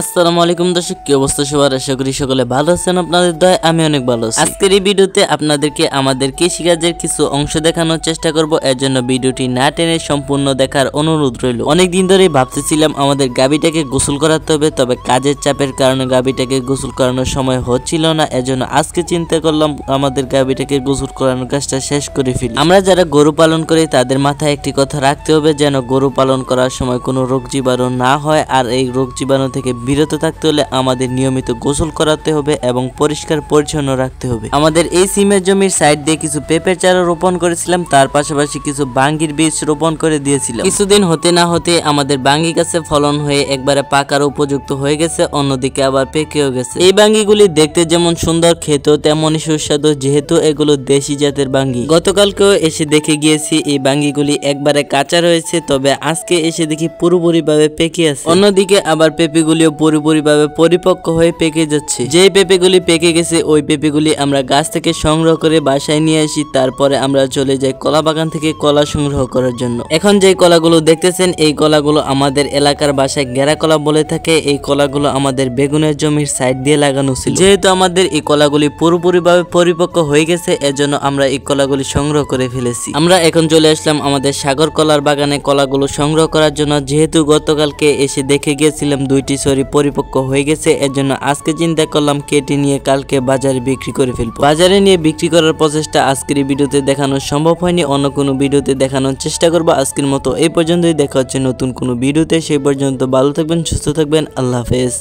আসসালামু আলাইকুম দর্শক, কি অবস্থা সবার? আশা করি সকলে ভালো আছেন। আপনাদের দয়ায় আমি অনেক ভালো আছি। আজকের এই ভিডিওতে আপনাদেরকে আমাদের কৃষিকাজের কিছু অংশ দেখানোর চেষ্টা করব। এর জন্য ভিডিওটি না টেনে সম্পূর্ণ দেখার অনুরোধ রইল। অনেকদিন ধরেই ভাবতেছিলাম আমাদের গাভীটাকে গোসল করাতে হবে, তবে কাজের চাপের কারণে গাভীটাকে গোসল করানোর সময় হচ্ছিল না। এজন্য আজকে চিন্তা করলাম আমাদের গাভীটাকে গোসল করানোর কাজটা শেষ করে ফেলি। আমরা যারা গরু পালন করি তাদের মাথায় একটি কথা রাখতে হবে, যেন গরু পালন করার সময় কোনো রোগ জীবাণু না হয়। আর এই রোগ জীবাণু থেকে বিরত থাকতে হলে আমাদের নিয়মিত গোসল করাতে হবে এবং পরিষ্কার পরিচ্ছন্ন রাখতে হবে। আমাদের এই সিমের জমির সাইড দিয়ে কিছু পেঁপের চারা রোপণ করেছিলাম, তার পাশাপাশি কিছু বাঙ্গির বীজ রোপণ করে দিয়েছিলাম। কিছুদিন হতে না হতে আমাদের বাঙ্গি গাছে ফলন হয়ে একবারে পাকার উপযুক্ত হয়ে গেছে, অন্যদিকে আবার পেকেও গেছে। এই বাঙ্গিগুলি দেখতে যেমন সুন্দর, খেতেও তেমনই সুস্বাদু, যেহেতু এগুলো দেশি জাতের বাঙ্গি। গতকালকেও এসে দেখে গিয়েছি এই বাঙ্গিগুলি একবারে কাঁচা রয়েছে, তবে আজকে এসে দেখি পুরোপুরিভাবে পেকে আছে। অন্যদিকে আবার পেঁপেগুলিও পুরোপুরিভাবে পরিপক্ক হয়ে পেকে যাচ্ছে। যে পেঁপেগুলি পেকে গেছে ওই পেঁপেগুলি আমরা গাছ থেকে সংগ্রহ করে বাসায় নিয়ে আসি, তারপরে আমরা চলে যাই কলা বাগান থেকে কলা সংগ্রহ করার জন্য। এখন যে কলাগুলো দেখতেছেন এই কলাগুলো আমাদের এলাকার বাসায় গেরা কলা বলে থাকে। এই কলাগুলো আমাদের বেগুনের জমির সাইড দিয়ে লাগানো ছিল। যেহেতু আমাদের এই কলাগুলি পুরোপুরিভাবে পরিপক্ক হয়ে গেছে, এজন্য আমরা এই কলাগুলি সংগ্রহ করে ফেলেছি। আমরা এখন চলে আসলাম আমাদের সাগর কলার বাগানে কলাগুলো সংগ্রহ করার জন্য। যেহেতু গতকালকে এসে দেখে গিয়েছিলাম দুইটি সরি পরিপক্ক হয়ে গেছে, এর জন্য আজকে চিন্তা করলাম কেটে নিয়ে কালকে বাজারে বিক্রি করে ফেলবো। বাজারে নিয়ে বিক্রি করার প্রচেষ্টা আজকের এই ভিডিওতে দেখানো সম্ভব হয়নি, অন্য কোনো ভিডিওতে দেখানোর চেষ্টা করবো। আজকের মতো এই পর্যন্তই, দেখা হচ্ছে নতুন কোনো ভিডিওতে। সেই পর্যন্ত ভালো থাকবেন, সুস্থ থাকবেন, আল্লাহ হাফেজ।